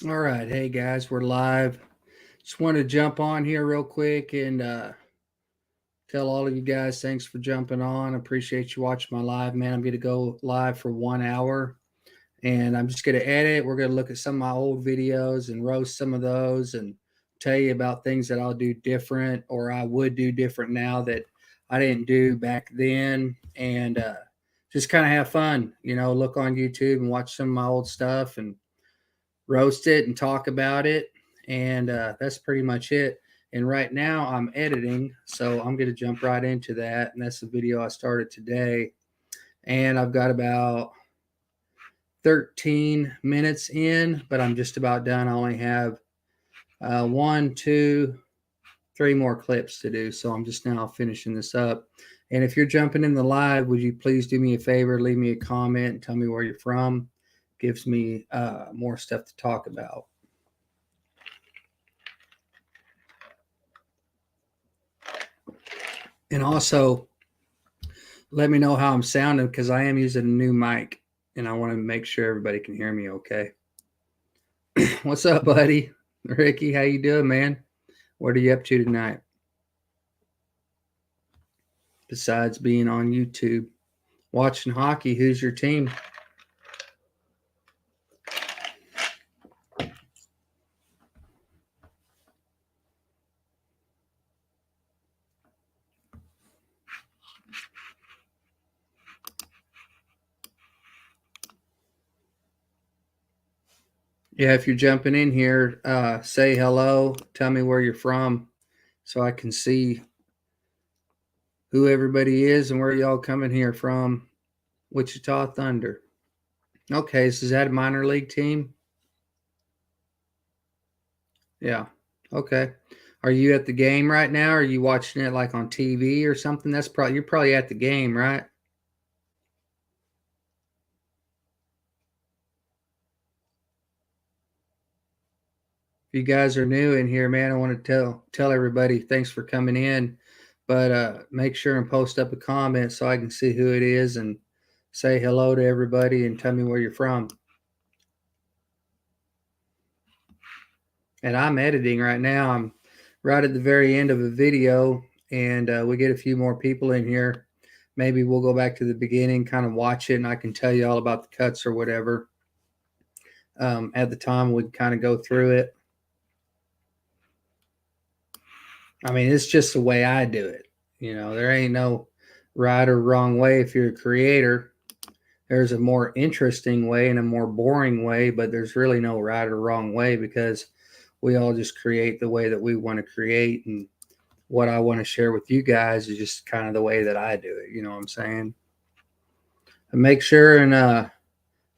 All right. Hey, guys, we're live. Just want to jump on here real quick and tell all of you guys thanks for jumping on. Appreciate you watching my live, man. I'm going to go live for 1 hour and I'm just going to edit. We're going to look at some of my old videos and roast some of those and tell you about things that I'll do different or I would do different now that I didn't do back then. And just kind of have fun, look on YouTube and watch some of my old stuff and roast it and talk about it. And that's pretty much it. And right now I'm editing, so I'm going to jump right into that. And that's the video I started today. And I've got about 13 minutes in, but I'm just about done. I only have one, two, three more clips to do. So I'm just now finishing this up. And if you're jumping in the live, would you please do me a favor, leave me a comment and tell me where you're from? Gives me more stuff to talk about. And also, let me know how I'm sounding because I am using a new mic and I want to make sure everybody can hear me okay. What's up, buddy? Ricky, how you doing, man? What are you up to tonight? Besides being on YouTube, watching hockey, who's your team? Yeah, if you're jumping in here, say hello. Tell me where you're from so I can see who everybody is and where y'all coming here from. Wichita Thunder. Okay, so is that a minor league team? Yeah. Okay. Are you at the game right now? Or are you watching it like on TV or something? That's probably you're probably at the game, right? If you guys are new in here, man, I want to tell everybody thanks for coming in. But make sure and post up a comment so I can see who it is and say hello to everybody and tell me where you're from. And I'm editing right now. I'm right at the very end of a video, and we get a few more people in here. Maybe we'll go back to the beginning, kind of watch it, and I can tell you all about the cuts or whatever. At the time, we kind of go through it. I mean, it's just the way I do it. There ain't no right or wrong way if you're a creator. There's a more interesting way and a more boring way, but there's really no right or wrong way because we all just create the way that we want to create. And what I want to share with you guys is just kind of the way that I do it. You know what I'm saying? And make sure and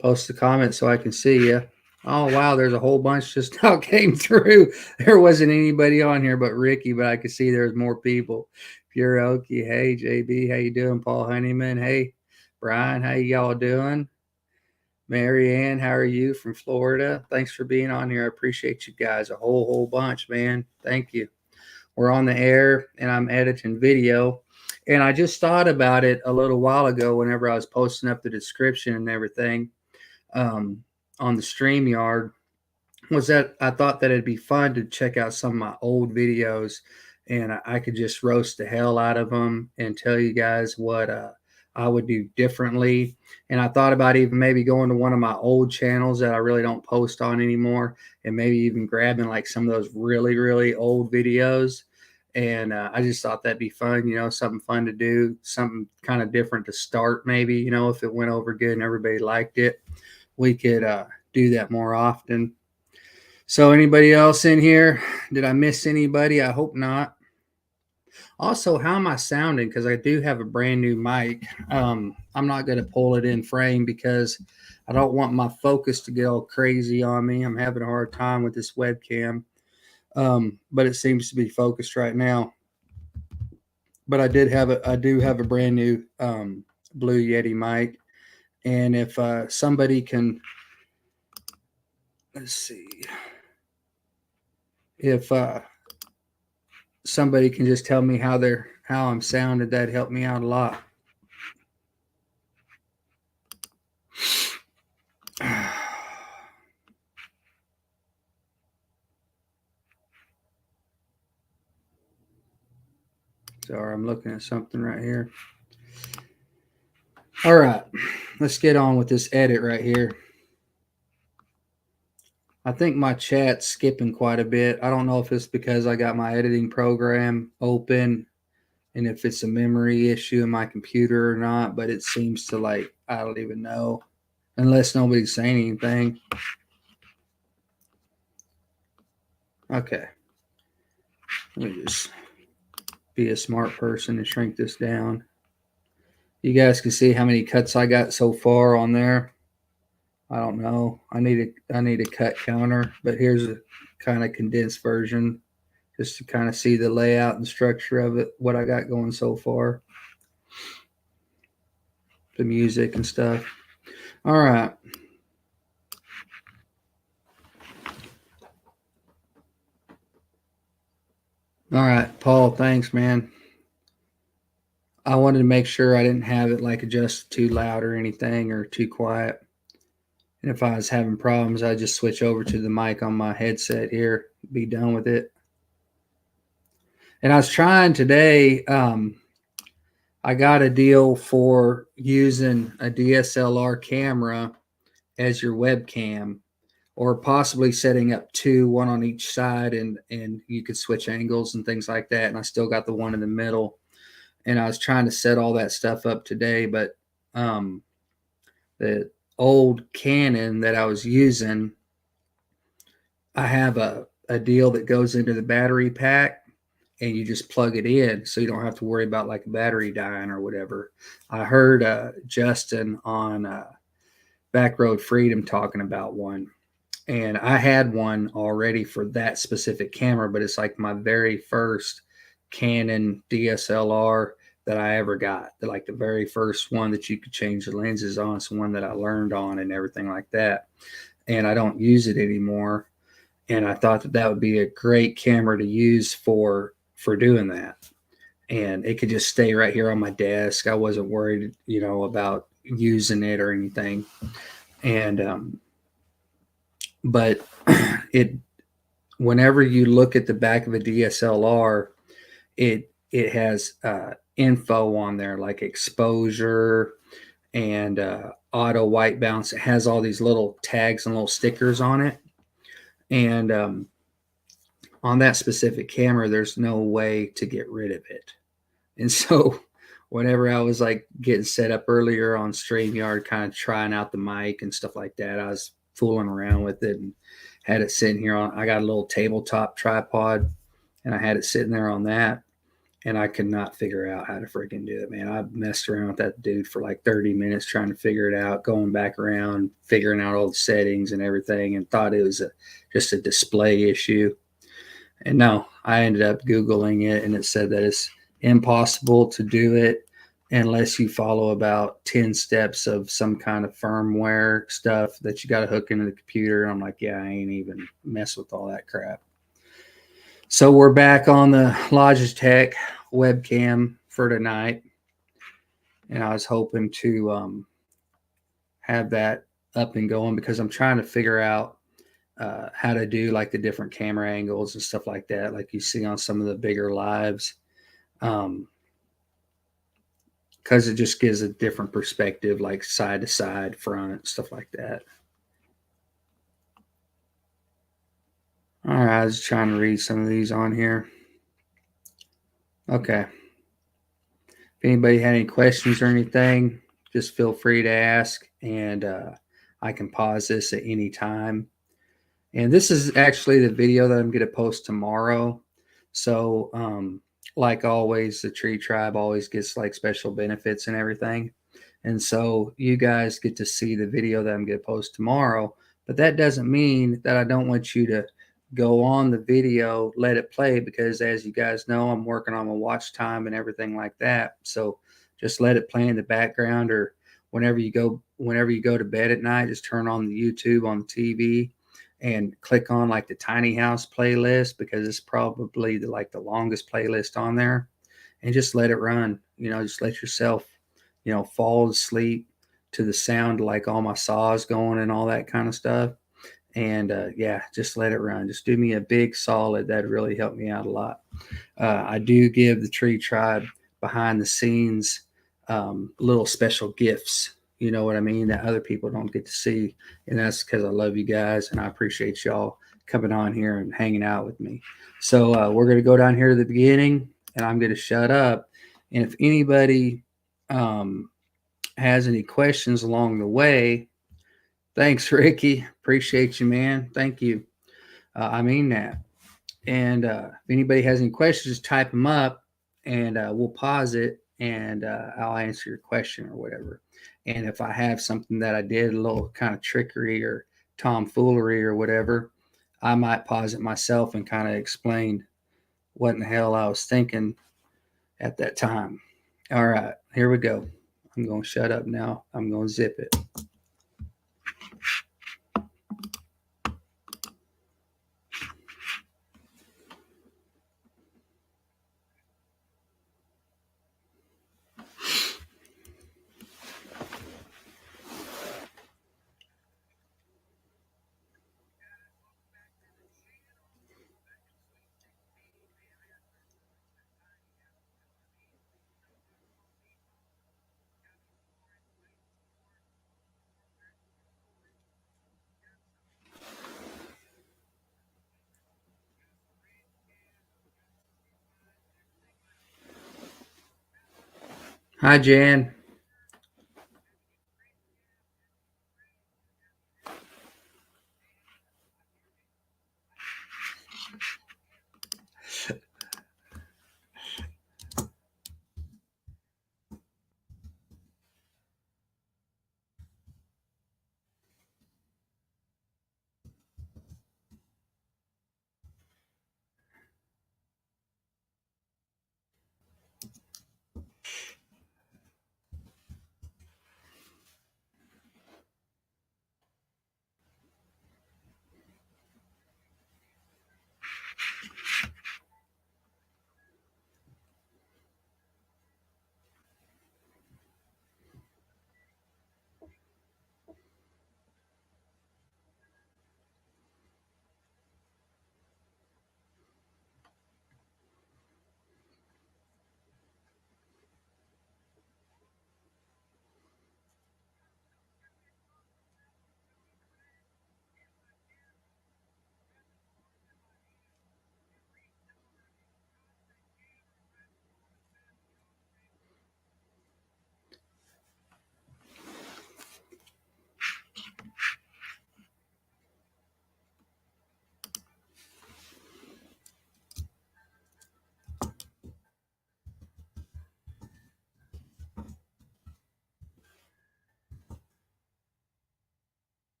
post a comment so I can see you. Oh wow, there's a whole bunch just now came through. There wasn't anybody on here but Ricky, but I could see there's more people. Pure Okie, hey JB, how you doing? Paul Honeyman, hey Brian, how y'all doing? Mary Ann, how are you from Florida? Thanks for being on here. I appreciate you guys a whole bunch, man. Thank you. We're on the air and I'm editing video. And I just thought about it a little while ago whenever I was posting up the description and everything on the StreamYard was that I thought that it'd be fun to check out some of my old videos and I could just roast the hell out of them and tell you guys what I would do differently. And I thought about even maybe going to one of my old channels that I really don't post on anymore and maybe even grabbing like some of those really old videos. And I just thought that'd be fun, something fun to do, something kind of different to start, maybe, if it went over good and everybody liked it, we could do that more often. So, anybody else in here? Did I miss anybody? I hope not. Also, how am I sounding? Because I do have a brand new mic. I'm not going to pull it in frame because I don't want my focus to get all crazy on me. I'm having a hard time with this webcam, but it seems to be focused right now. But I do have a brand new Blue Yeti mic, and if somebody can, let's see, if somebody can just tell me how I'm sounded, that'd help me out a lot. Sorry, I'm looking at something right here. All right, let's get on with this edit right here. I think my chat's skipping quite a bit. I don't know if it's because I got my editing program open and if it's a memory issue in my computer or not, but it seems to, like, I don't even know, unless nobody's saying anything. Okay. Let me just be a smart person and shrink this down. You guys can see how many cuts I got so far on there. I don't know. I need a cut counter, but here's a kind of condensed version just to kind of see the layout and structure of it, what I got going so far. The music and stuff. All right. All right, Paul, thanks, man. I wanted to make sure I didn't have it like adjusted too loud or anything or too quiet. And if I was having problems, I'd just switch over to the mic on my headset here, be done with it. And I was trying today, I got a deal for using a DSLR camera as your webcam, or possibly setting up two, one on each side, and you could switch angles and things like that. And I still got the one in the middle. And I was trying to set all that stuff up today, but the old Canon that I was using, I have a deal that goes into the battery pack and you just plug it in so you don't have to worry about like a battery dying or whatever. I heard Justin on Backroad Freedom talking about one, and I had one already for that specific camera, but it's like my very first Canon DSLR that I ever got. Like the very first one that you could change the lenses on. It's the one that I learned on and everything like that. And I don't use it anymore. And I thought that would be a great camera to use for doing that. And it could just stay right here on my desk. I wasn't worried, about using it or anything. And but it, whenever you look at the back of a DSLR, it has info on there like exposure and auto white balance. It has all these little tags and little stickers on it. And on that specific camera, there's no way to get rid of it. And so whenever I was like getting set up earlier on StreamYard, kind of trying out the mic and stuff like that, I was fooling around with it and had it sitting here on, I got a little tabletop tripod and I had it sitting there on that. And I could not figure out how to freaking do it, man. I messed around with that dude for like 30 minutes trying to figure it out, going back around, figuring out all the settings and everything, and thought it was just a display issue. And no, I ended up Googling it, and it said that it's impossible to do it unless you follow about 10 steps of some kind of firmware stuff that you got to hook into the computer. And I'm like, yeah, I ain't even mess with all that crap. So we're back on the Logitech webcam for tonight, and I was hoping to have that up and going because I'm trying to figure out how to do like the different camera angles and stuff like that, like you see on some of the bigger lives, because it just gives a different perspective, like side to side, front, stuff like that. All right, I was trying to read some of these on here. Okay. If anybody had any questions or anything, just feel free to ask, and I can pause this at any time. And this is actually the video that I'm going to post tomorrow. So, like always, the Tree Tribe always gets like special benefits and everything. And so you guys get to see the video that I'm going to post tomorrow. But that doesn't mean that I don't want you to go on the video, let it play, because as you guys know, I'm working on my watch time and everything like that. So just let it play in the background, or whenever you go to bed at night, just turn on the YouTube on the TV and click on like the Tiny House playlist, because it's probably the longest playlist on there, and just let it run. Just let yourself, fall asleep to the sound, like all my saws going and all that kind of stuff. And yeah, just let it run. Just do me a big solid. That'd really help me out a lot. I do give the Tree Tribe behind the scenes little special gifts. You know what I mean? That other people don't get to see. And that's because I love you guys and I appreciate y'all coming on here and hanging out with me. So we're going to go down here to the beginning and I'm going to shut up. And if anybody has any questions along the way, thanks, Ricky. Appreciate you, man. Thank you. I mean that. And if anybody has any questions, just type them up and we'll pause it and I'll answer your question or whatever. And if I have something that I did, a little kind of trickery or tomfoolery or whatever, I might pause it myself and kind of explain what in the hell I was thinking at that time. All right, here we go. I'm going to shut up now. I'm going to zip it. Hi, Jan.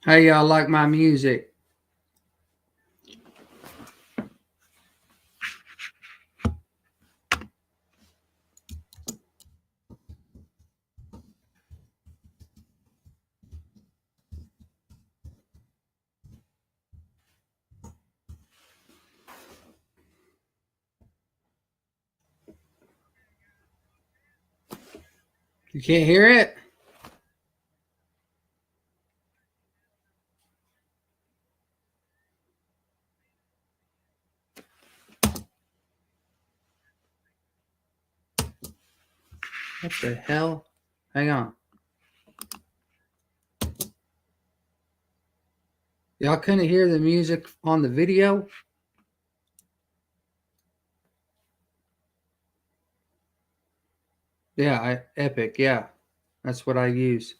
How y'all like my music? You can't hear it? What the hell? Hang on. Y'all couldn't hear the music on the video? Yeah, Epic. Yeah, that's what I use.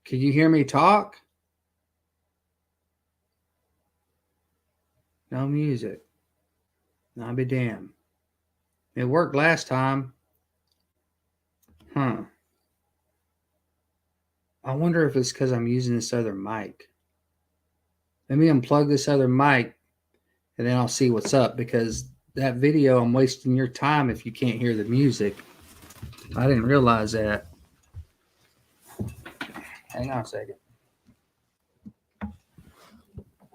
Can you hear me talk? No music. I'll be damned. It worked last time. Huh. I wonder if it's because I'm using this other mic. Let me unplug this other mic and then I'll see what's up because that video, I'm wasting your time if you can't hear the music. I didn't realize that. Hang on a second.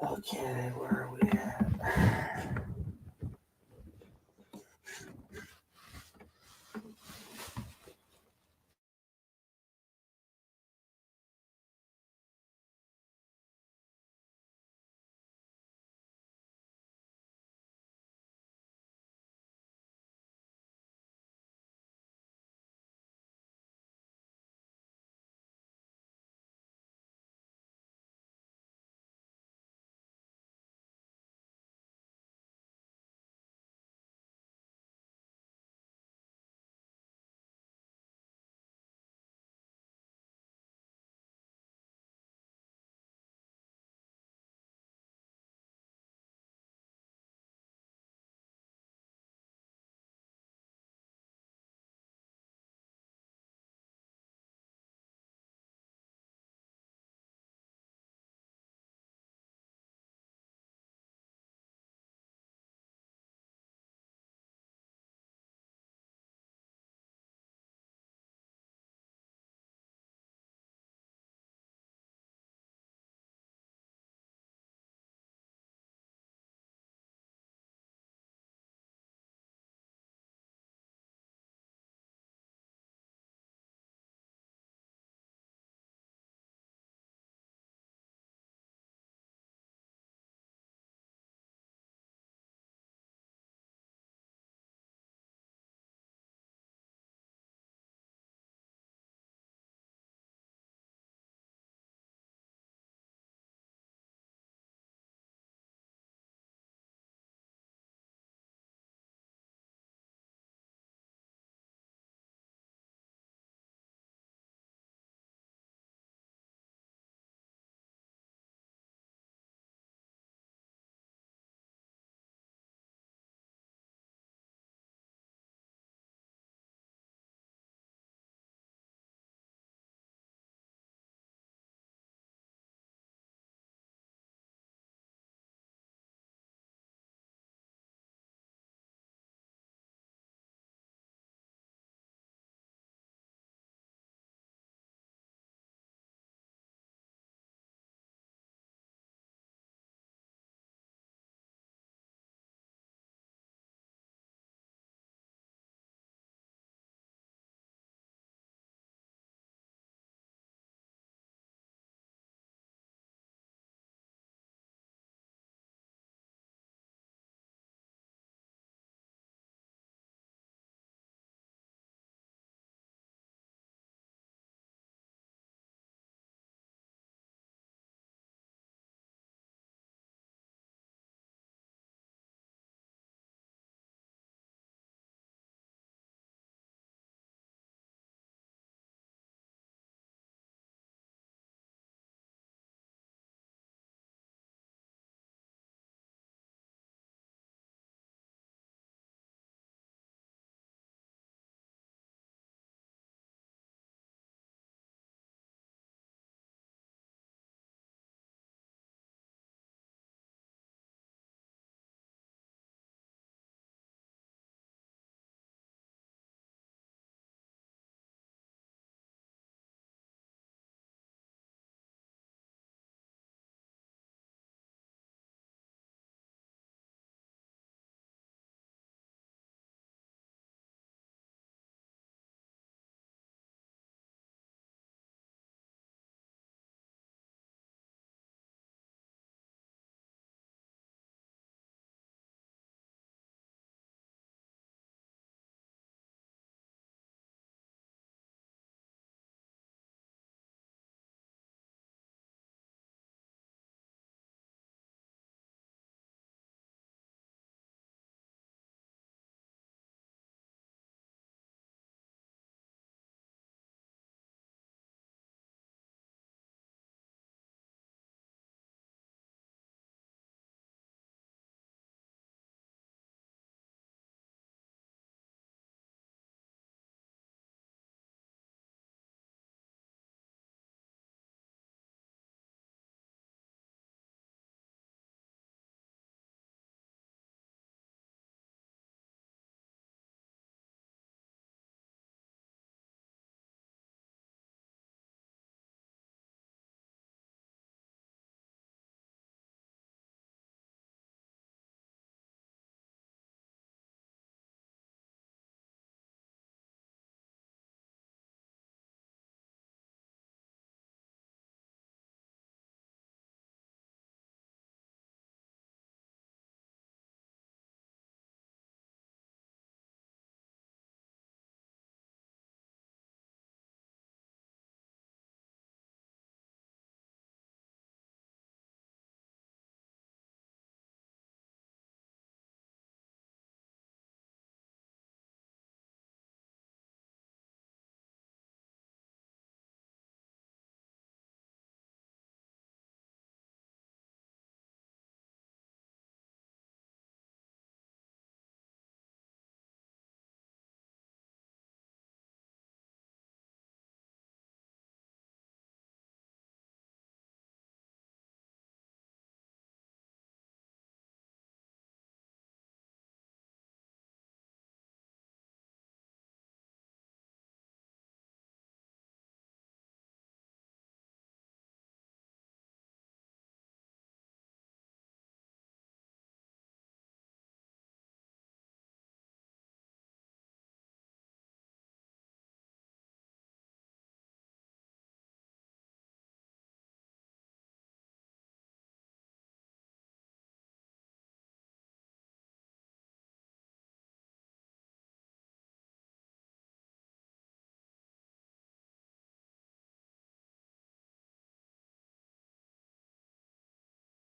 Okay, where are we at?